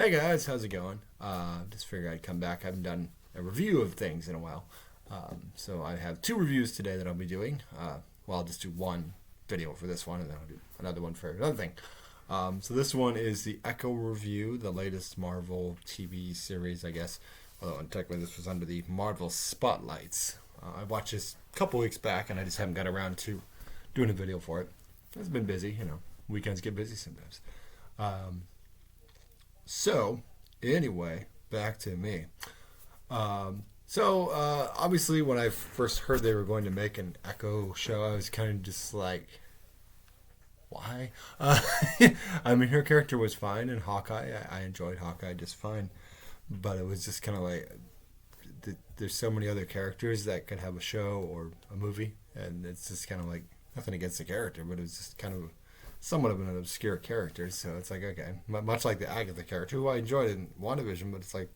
Hey guys, how's it going? Just figured I'd come back. I haven't done a review of things in a while. So I have two reviews today that I'll be doing. I'll just do one video for this one and then I'll do another one for another thing. So this one is the Echo review, the latest Marvel TV series, I guess. Although technically this was under the Marvel Spotlights. I watched this a couple weeks back and I just haven't got around to doing a video for it. It's been busy, weekends get busy sometimes. So, anyway, back to me. Obviously, when I first heard they were going to make an Echo show, I was kind of just like, why? I mean, her character was fine in Hawkeye. I enjoyed Hawkeye just fine. But it was just kind of like, there's so many other characters that could have a show or a movie. And it's just kind of like, nothing against the character, but it was just kind of somewhat of an obscure character, so it's like, okay, much like the Agatha character, who I enjoyed in WandaVision, but it's like,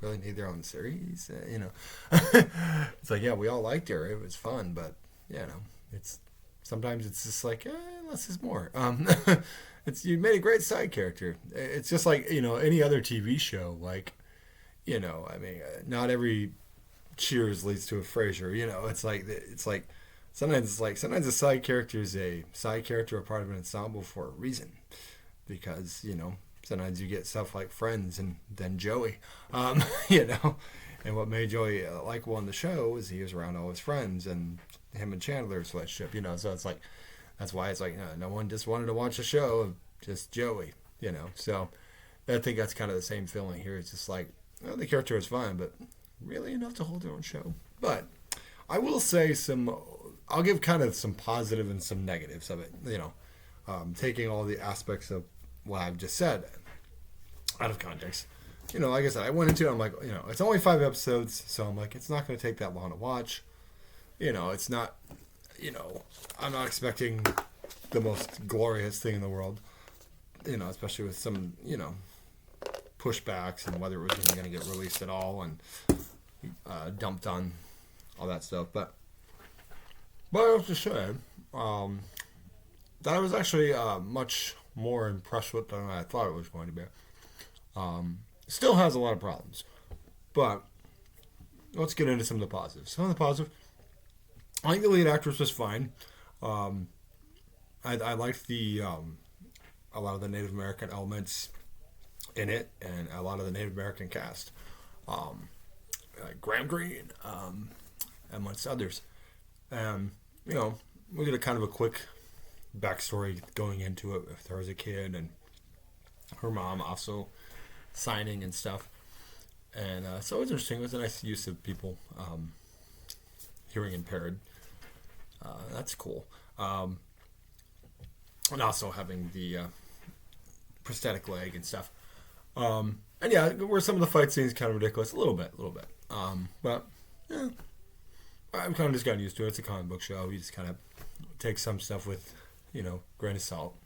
really need their own series, It's like, yeah, we all liked her, it was fun, but, it's, sometimes it's just like, less is more. You made a great side character. It's just like, any other TV show, like, not every Cheers leads to a Frasier, it's like, sometimes a side character is a side character or part of an ensemble for a reason, because sometimes you get stuff like Friends and then Joey, and what made Joey likable on the show is he was around all his friends and him and Chandler's relationship, so it's like that's why it's like no one just wanted to watch a show of just Joey, so I think that's kind of the same feeling here. It's just like, the character is fine, but really enough to hold their own show. But I will say I'll give kind of some positive and some negatives of it, taking all the aspects of what I've just said out of context. Like I said, I went into it, I'm like, it's only 5 episodes, so I'm like, it's not going to take that long to watch. It's not, I'm not expecting the most glorious thing in the world, especially with some, pushbacks and whether it was even going to get released at all and dumped on all that stuff. But I have to say that I was actually much more impressed with than I thought it was going to be. Still has a lot of problems, but let's get into some of the positives. Some of the positives, I think the lead actress was fine. I liked a lot of the Native American elements in it, and a lot of the Native American cast, like Graham Greene, amongst others. We get a kind of a quick backstory going into it with her as a kid and her mom also signing and stuff. And so it was interesting. It was a nice use of people hearing impaired. That's cool. And also having the prosthetic leg and stuff. And yeah, were some of the fight scenes kind of ridiculous? A little bit. But, yeah. I've kind of just gotten used to it. It's a comic book show. You just kind of take some stuff with, grain of salt.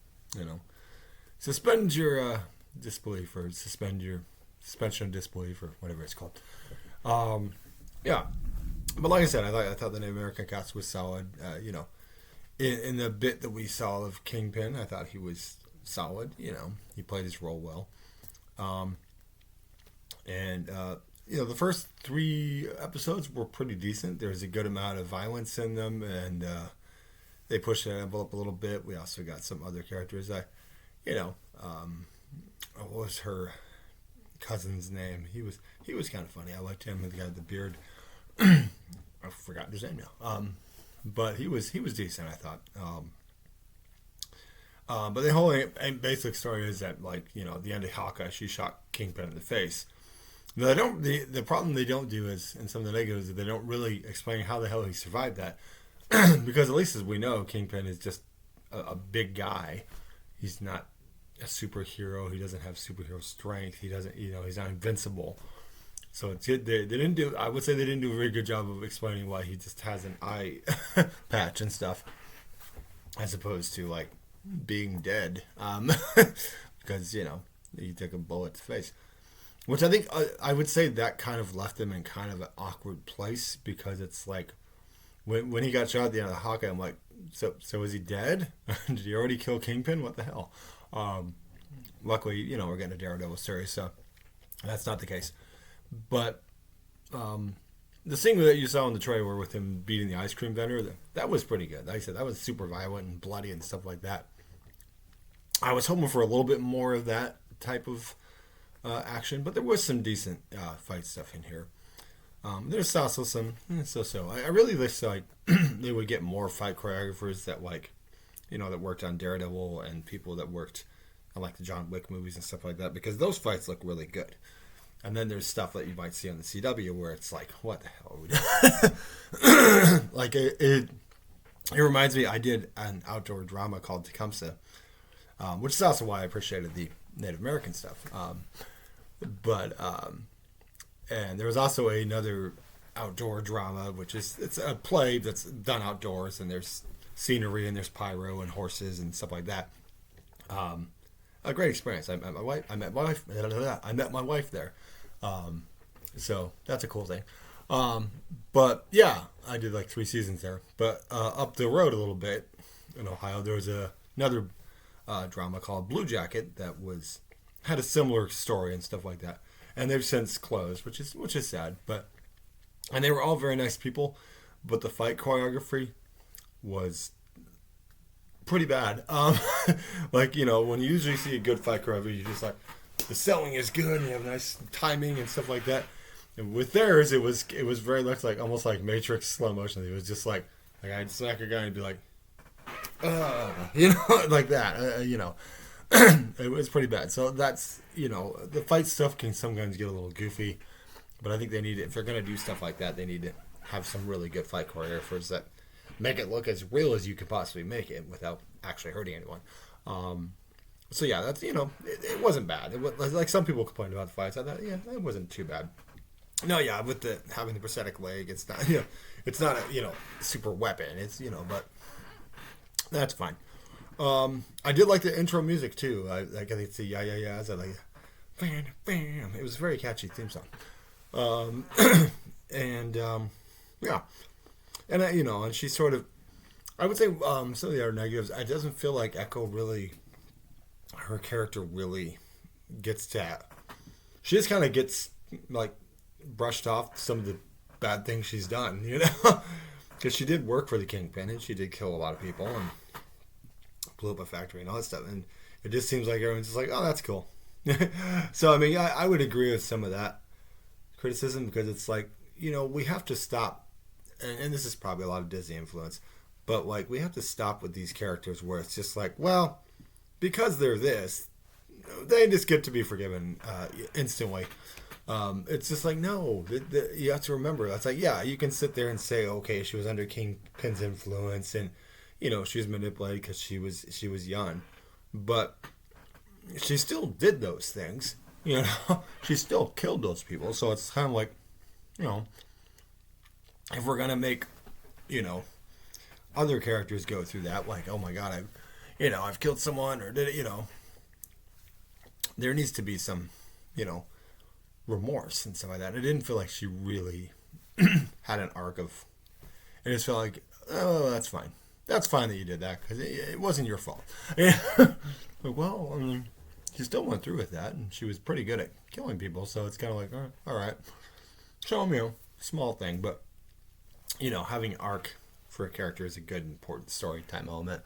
Suspend your disbelief, or suspend your suspension of disbelief, or whatever it's called. Yeah, but like I said, I thought the Native American cast was solid. In the bit that we saw of Kingpin, I thought he was solid. He played his role well. The first 3 episodes were pretty decent. There's a good amount of violence in them, and they pushed the envelope a little bit. We also got some other characters. What was her cousin's name? He was kind of funny. I liked him, the guy with the beard. I've forgotten his name now. But he was decent, I thought. But the whole basic story is that, at the end of Hawkeye, she shot Kingpin in the face. Now, the problem they don't do is, and some of the negatives, is they don't really explain how the hell he survived that. Because at least as we know, Kingpin is just a big guy. He's not a superhero. He doesn't have superhero strength. He doesn't, he's not invincible. So they didn't do, I would say they didn't do a very good job of explaining why he just has an eye patch and stuff. As opposed to, being dead. Because, he took a bullet to the face. Which I think, I would say that kind of left him in kind of an awkward place, because it's like, when he got shot at the end of the Hawkeye, I'm like, so is he dead? Did he already kill Kingpin? What the hell? Luckily, we're getting a Daredevil series, so that's not the case. But the scene that you saw in the trailer with him beating the ice cream vendor, that was pretty good. Like I said, that was super violent and bloody and stuff like that. I was hoping for a little bit more of that type of action, but there was some decent fight stuff in here. There's also some so. I really wish like they would get more fight choreographers that that worked on Daredevil and people that worked on like the John Wick movies and stuff like that, because those fights look really good. And then there's stuff that you might see on the CW where it's like, what the hell are we doing? Like it reminds me, I did an outdoor drama called Tecumseh, which is also why I appreciated the Native American stuff. And there was also another outdoor drama, which it's a play that's done outdoors, and there's scenery and there's pyro and horses and stuff like that. A great experience. I met my wife. I met my wife there. So that's a cool thing. But yeah, I did like 3 seasons there. But up the road a little bit in Ohio, there was another drama called Blue Jacket that had a similar story and stuff like that. And they've since closed, which is sad. And they were all very nice people, but the fight choreography was pretty bad. When you usually see a good fight choreography, you just like the selling is good and you have nice timing and stuff like that. And with theirs, it was very much like almost like Matrix slow motion. It was just like I'd smack a guy and be like, like that. It was pretty bad. So that's the fight stuff can sometimes get a little goofy, but I think they need, if they're going to do stuff like that, they need to have some really good fight choreographers that make it look as real as you could possibly make it without actually hurting anyone. So yeah, that's it wasn't bad. It was, like some people complained about the fights. I thought it wasn't too bad. No, yeah, with having the prosthetic leg, it's not it's not a super weapon. It's but that's fine. I did like the intro music too. I think it's the yeah. I like bam, bam. It was a very catchy theme song. Yeah. And and she sort of, I would say some of the other negatives, it doesn't feel like Echo really, her character really gets to, she just kind of gets like brushed off some of the bad things she's done, because she did work for the Kingpin and she did kill a lot of people and blew up a factory and all that stuff, and it just seems like everyone's just like, oh, that's cool. So I mean, I would agree with some of that criticism, because it's like, we have to stop, and this is probably a lot of Disney influence, but like we have to stop with these characters where it's just like, well, because they're this, they just get to be forgiven instantly. It's just like, no, you have to remember, it's like, yeah, you can sit there and say, okay, she was under Kingpin's influence and she was manipulated because she was young, but she still did those things. She still killed those people. So it's kind of like, if we're gonna make, other characters go through that, like, oh my God, I've killed someone, or did it, there needs to be some, remorse and stuff like that. It didn't feel like she really had an arc of. It just felt like, oh, that's fine. That's fine that you did that, because it wasn't your fault. Well, I mean, she still went through with that, and she was pretty good at killing people, so it's kind of like, all right. So, small thing, but, having an arc for a character is a good, important story time element.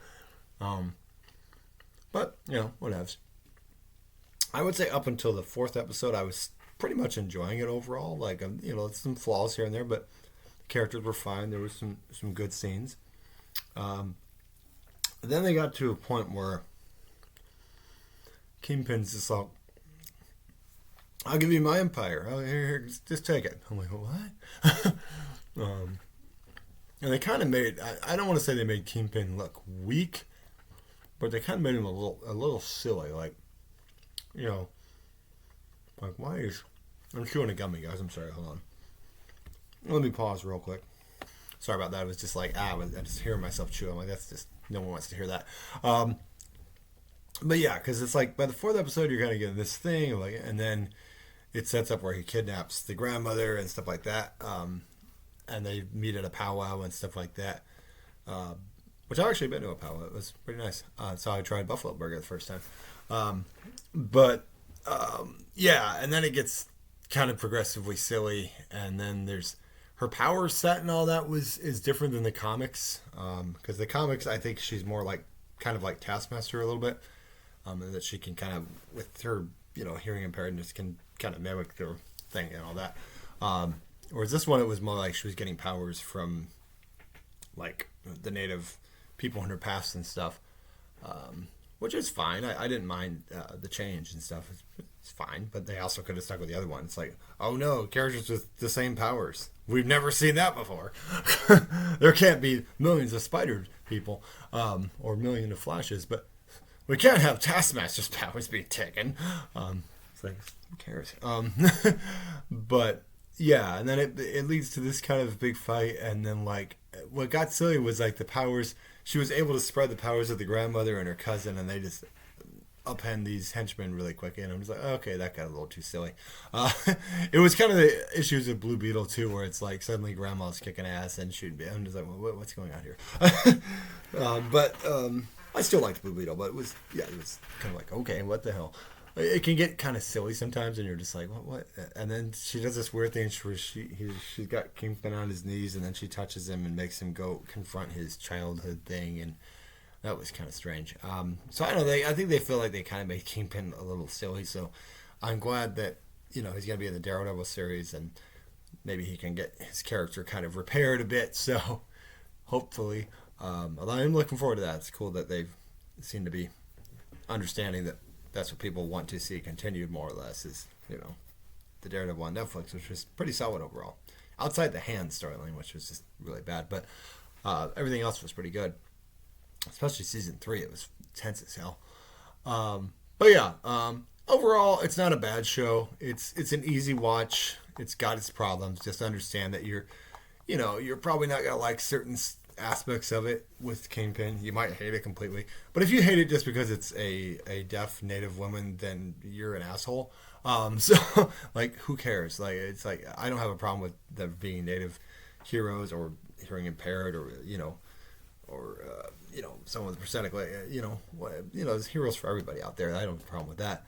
But, whatevs. I would say up until the 4th episode, I was pretty much enjoying it overall. Like, some flaws here and there, but the characters were fine. There was some good scenes. Then they got to a point where Kingpin's just like, I'll give you my empire. Oh, here, just take it. I'm like, what? And they kind of made, I don't want to say they made Kingpin look weak, but they kind of made him a little silly. Like, like, why is, I'm chewing a gummy, guys. I'm sorry. Hold on. Let me pause real quick. Sorry about that. It was just like, I just hearing myself chew. I'm like, that's just, no one wants to hear that. But yeah, because it's like, by the 4th episode, you're kind of getting this thing, like, and then it sets up where he kidnaps the grandmother and stuff like that. And they meet at a powwow and stuff like that. Which I've actually been to a powwow. It was pretty nice. So I tried Buffalo Burger the first time. But yeah, and then it gets kind of progressively silly, and then there's her power set and all that was is different than the comics, because the comics I think she's more like kind of like Taskmaster a little bit, and that she can kind of with her hearing impairedness can kind of mimic their thing and all that. Whereas this one it was more like she was getting powers from like the native people in her past and stuff, which is fine. I didn't mind the change and stuff. It's fine, but they also could have stuck with the other one. It's like, oh no, characters with the same powers. We've never seen that before. There can't be millions of spider people or millions of Flashes, but we can't have Taskmaster's powers be taken. It's like, who cares? But yeah, and then it leads to this kind of big fight, and then like what got silly was like the powers. She was able to spread the powers of the grandmother and her cousin, and they just upend these henchmen really quick. And I'm just like, okay, that got a little too silly. It was kind of the issues of Blue Beetle too, where it's like suddenly grandma's kicking ass and shooting. I'm just like, well, what's going on here? But I still liked Blue Beetle, but it was kind of like, okay, what the hell? It can get kind of silly sometimes, and you're just like, what? And then she does this weird thing where she's got Kingpin on his knees, and then she touches him and makes him go confront his childhood thing, and that was kind of strange. So I don't know. I think they feel like they kind of made Kingpin a little silly. So I'm glad that he's going to be in the Daredevil series, and maybe he can get his character kind of repaired a bit. So hopefully, although I'm looking forward to that. It's cool that they seem to be understanding that that's what people want to see continued more or less is the Daredevil on Netflix, which was pretty solid overall. Outside the Hand storyline, which was just really bad, but everything else was pretty good. Especially season 3, it was tense as hell. But yeah, overall, it's not a bad show. It's an easy watch. It's got its problems. Just understand that you're probably not gonna like certain aspects of it with Kingpin. You might hate it completely, but if you hate it just because it's a deaf native woman, then you're an asshole. So like, who cares? Like, it's like I don't have a problem with them being native heroes or hearing impaired or someone with prosthetic, there's heroes for everybody out there. I don't have a problem with that.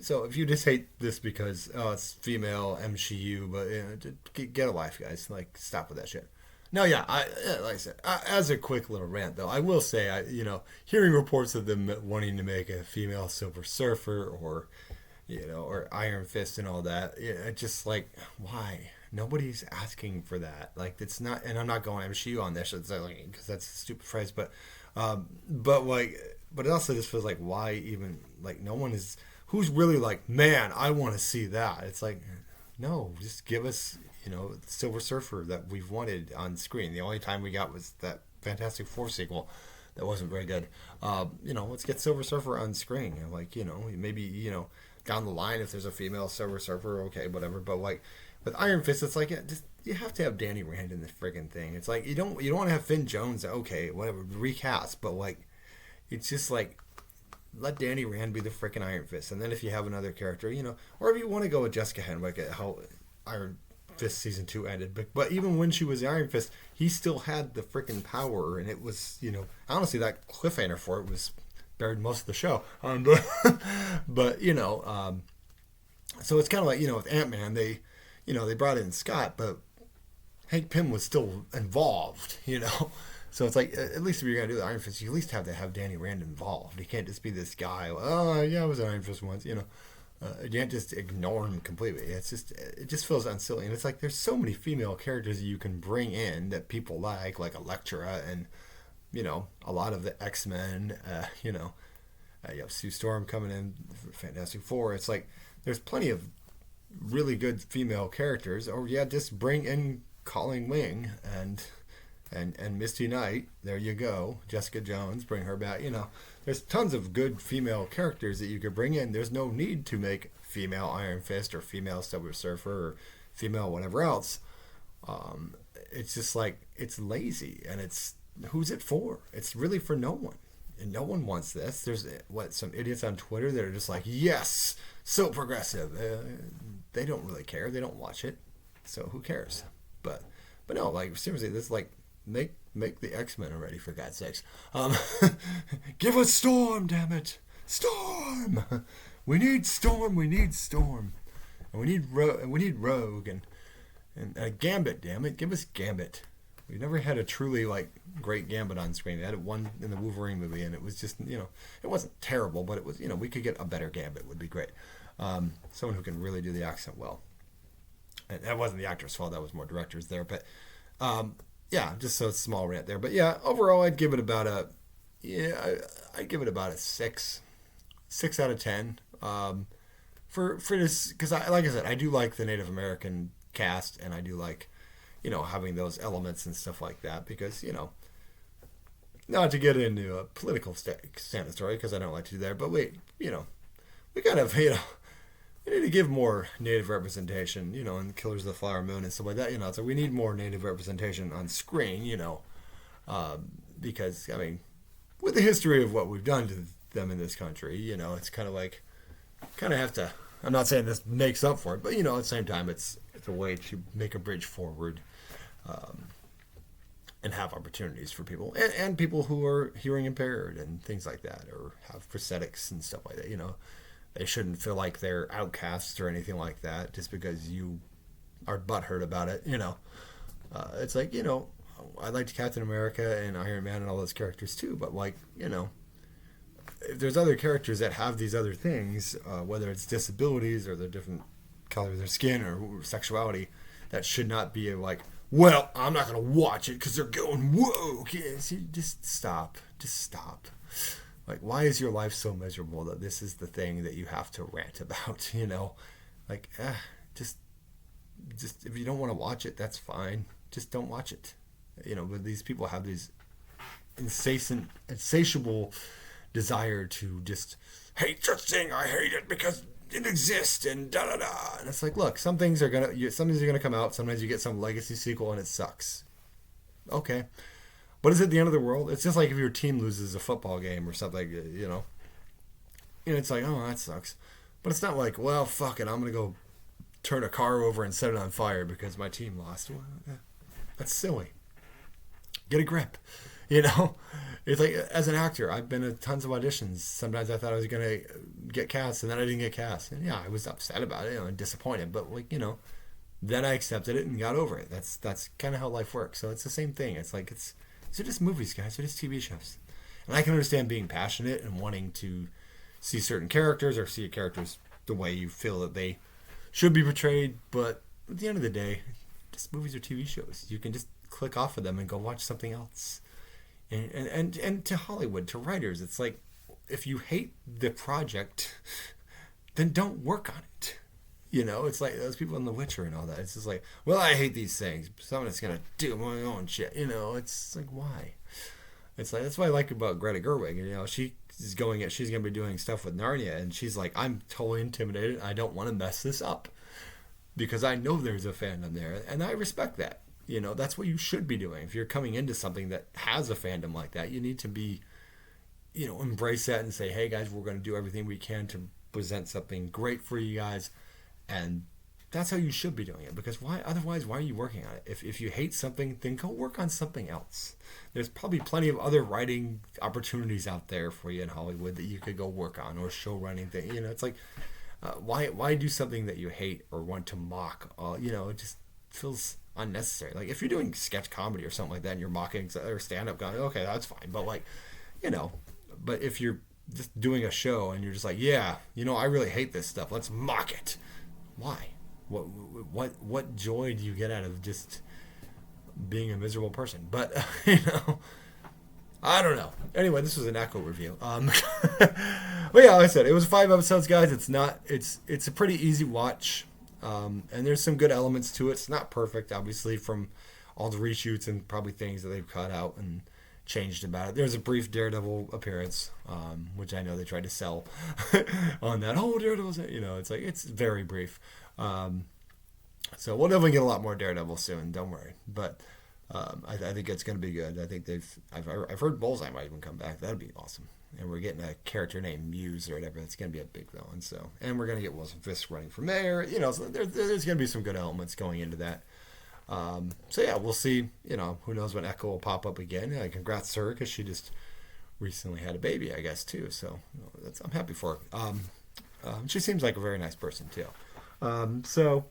So if you just hate this because it's female MCU, but get a life, guys. Like, stop with that shit. No, yeah, like I said, as a quick little rant though, I will say, hearing reports of them wanting to make a female Silver Surfer or Iron Fist and all that, it's just like, why? Nobody's asking for that. Like, it's not, and I'm not going MCU on this because that's a stupid phrase, but it also just feels like, why even, like, no one is, who's really like, man, I want to see that. It's like, no, just give us, Silver Surfer that we've wanted on screen. The only time we got was that Fantastic Four sequel that wasn't very good. Let's get Silver Surfer on screen. And maybe, down the line, if there's a female Silver Surfer, okay, whatever. But like, with Iron Fist, it's like, you have to have Danny Rand in the friggin' thing. It's like, you don't want to have Finn Jones, okay, whatever, recast, but like, it's just like, let Danny Rand be the frickin' Iron Fist. And then if you have another character, or if you want to go with Jessica Henwick at how Iron Fist season 2 ended, but even when she was the Iron Fist, he still had the frickin' power, and it was, honestly, that cliffhanger for it was buried most of the show. But so it's kind of like, with Ant-Man, they brought in Scott, but Hank Pym was still involved, So it's like, at least if you're going to do the Iron Fist, you at least have to have Danny Rand involved. He can't just be this guy, oh, yeah, I was an Iron Fist once, You can't just ignore him completely. It just feels unsilly. And it's like, there's so many female characters you can bring in that people like Elektra and, a lot of the X-Men, you have Sue Storm coming in, Fantastic Four. It's like, there's plenty of really good female characters, or just bring in Colleen Wing and Misty Knight. There you go. Jessica Jones, bring her back. There's tons of good female characters that you could bring in. There's no need to make female Iron Fist or female Silver Surfer or female whatever else. It's just like, it's lazy, and it's, who's it for? It's really for no one. And no one wants this. There's some idiots on Twitter that are just like, yes, so progressive. They don't really care. They don't watch it. So who cares? But no, like, seriously, this is like, make the X-Men already, for God's sakes. Give us Storm, damn it. Storm. We need Storm. We need Storm. And we need Rogue and Gambit. Damn it, give us Gambit. We never had a truly like great Gambit on screen. We had one in the Wolverine movie, and it was just it wasn't terrible, but it was we could get a better Gambit would be great. Someone who can really do the accent well. And that wasn't the actor's fault. That was more directors there, but yeah, just so small rant there. But yeah, overall, I'd give it about a I'd give it about a 6 out of 10. For this, because like I said, I do like the Native American cast, and I do like having those elements and stuff like that, because not to get into a political stand story, because I don't like to do that, but we kind of we need to give more Native representation, in Killers of the Flower Moon and stuff like that, so we need more Native representation on screen, because I mean, with the history of what we've done to them in this country, it's kind of like have to. I'm not saying this makes up for it, but at the same time, it's a way to make a bridge forward, and have opportunities for people and people who are hearing impaired and things like that, or have prosthetics and stuff like that. They shouldn't feel like they're outcasts or anything like that just because you are butthurt about it. It's like I liked Captain America and Iron Man and all those characters too, but like if there's other characters that have these other things, whether it's disabilities or the different color of their skin or sexuality, that should not be like, well, I'm not going to watch it because they're going woke. Just stop. Just stop. Like, why is your life so miserable that this is the thing that you have to rant about? Like, just if you don't want to watch it, that's fine. Just don't watch it. But these people have these insatiable desire to just hate this thing. I hate it because it exists and da da da. And it's like, look, some things are gonna come out. Sometimes you get some legacy sequel and it sucks. Okay, but is it the end of the world? It's just like if your team loses a football game or something, and it's like, oh, that sucks. But it's not like, well, fuck it, I'm gonna go turn a car over and set it on fire because my team lost. Well, that's silly. Get a grip. It's like, as an actor, I've been at tons of auditions. Sometimes I thought I was going to get cast, and then I didn't get cast. And yeah, I was upset about it, and disappointed. But like, then I accepted it and got over it. That's kind of how life works. So it's the same thing. It's like, they're just movies, guys. They're just TV shows. And I can understand being passionate and wanting to see certain characters or see characters the way you feel that they should be portrayed. But at the end of the day, just movies or TV shows. You can just click off of them and go watch something else. And to Hollywood, to writers, it's like, if you hate the project, then don't work on it. It's like those people in The Witcher and all that. It's just like, well, I hate these things. Someone's gonna do my own shit. It's like, why? It's like, that's what I like about Greta Gerwig. She's gonna be doing stuff with Narnia, and she's like, I'm totally intimidated. I don't want to mess this up because I know there's a fandom there, and I respect that. That's what you should be doing. If you're coming into something that has a fandom like that, you need to be, embrace that and say, hey guys, we're going to do everything we can to present something great for you guys. And that's how you should be doing it. Because why are you working on it? If you hate something, then go work on something else. There's probably plenty of other writing opportunities out there for you in Hollywood that you could go work on, or show running thing. It's like, why do something that you hate or want to mock? It just feels unnecessary. Like, if you're doing sketch comedy or something like that and you're mocking or stand-up comedy, okay, that's fine. But like, but if you're just doing a show and you're just like, yeah, I really hate this stuff, let's mock it. Why? What joy do you get out of just being a miserable person? But I don't know. Anyway, this was an Echo review. But yeah, like I said, it was 5 episodes, guys. It's a pretty easy watch. And there's some good elements to it. It's not perfect, obviously, from all the reshoots and probably things that they've cut out and changed about it. There's a brief Daredevil appearance, which I know they tried to sell on that. Oh, Daredevil's, it's like, it's very brief. So we'll definitely get a lot more Daredevil soon. Don't worry. But I think it's going to be good. I think I've heard Bullseye might even come back. That'd be awesome. And we're getting a character named Muse or whatever. That's going to be a big villain. And we're going to get Wilson Fisk running from there. So there's going to be some good elements going into that. So yeah, we'll see. Who knows when Echo will pop up again. Congrats to her, because she just recently had a baby, I guess, too. So I'm happy for her. She seems like a very nice person too. So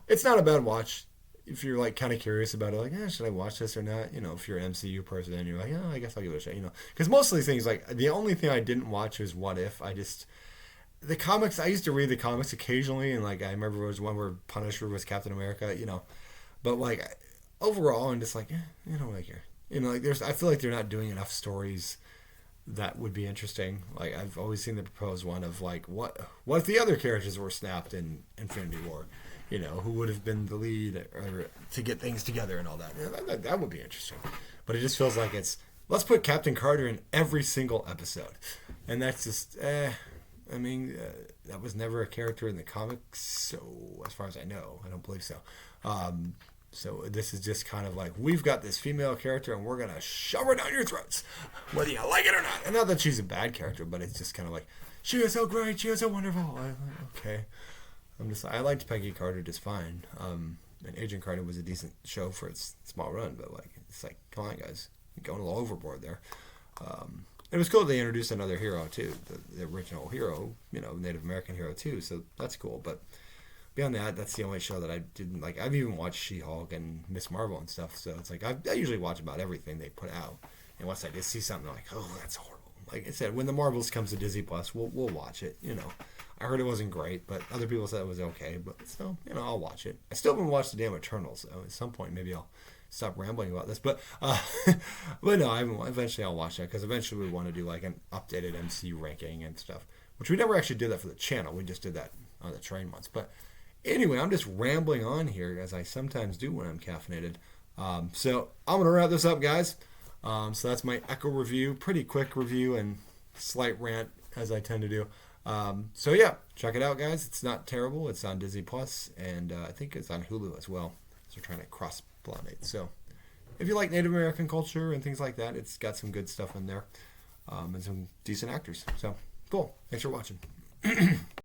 it's not a bad watch if you're like kind of curious about it. Like, should I watch this or not? If you're an MCU person, and you're like, I guess I'll give it a shot. Because most of these things, like the only thing I didn't watch is What If. The comics. I used to read the comics occasionally, and like I remember there was one where Punisher was Captain America. But like overall, I'm just like, like here. Like I feel like they're not doing enough stories that would be interesting. Like I've always seen the proposed one of like what if the other characters were snapped in Infinity War, who would have been the lead or to get things together and all that. That would be interesting. But it just feels like let's put Captain Carter in every single episode, and that's just that was never a character in the comics. So as far as I know, I don't believe so. So this is just kind of like, we've got this female character and we're going to shove her down your throats, whether you like it or not. And not that she's a bad character, but it's just kind of like, she is so great, she is so wonderful. Okay. I liked Peggy Carter just fine. And Agent Carter was a decent show for its small run, but like, it's like, come on guys, you're going a little overboard there. It was cool they introduced another hero too, the original hero, Native American hero too, so that's cool. But beyond that, that's the only show that I didn't like. I've even watched She-Hulk and Miss Marvel and stuff, so it's like I usually watch about everything they put out. And once I just see something like, oh, that's horrible. Like I said, when the Marvels comes to Disney Plus, we'll watch it. I heard it wasn't great, but other people said it was okay. But still, I'll watch it. I still haven't watched the damn Eternals, so at some point maybe I'll stop rambling about this. But but no, eventually I'll watch that, because eventually we want to do like an updated MC ranking and stuff, which we never actually did that for the channel. We just did that on the train once, but. Anyway, I'm just rambling on here, as I sometimes do when I'm caffeinated. So I'm going to wrap this up, guys. So that's my Echo review. Pretty quick review and slight rant, as I tend to do. So yeah, check it out, guys. It's not terrible. It's on Disney Plus, and I think it's on Hulu as well. So we're trying to cross-pollinate. So if you like Native American culture and things like that, it's got some good stuff in there, and some decent actors. So cool. Thanks for watching.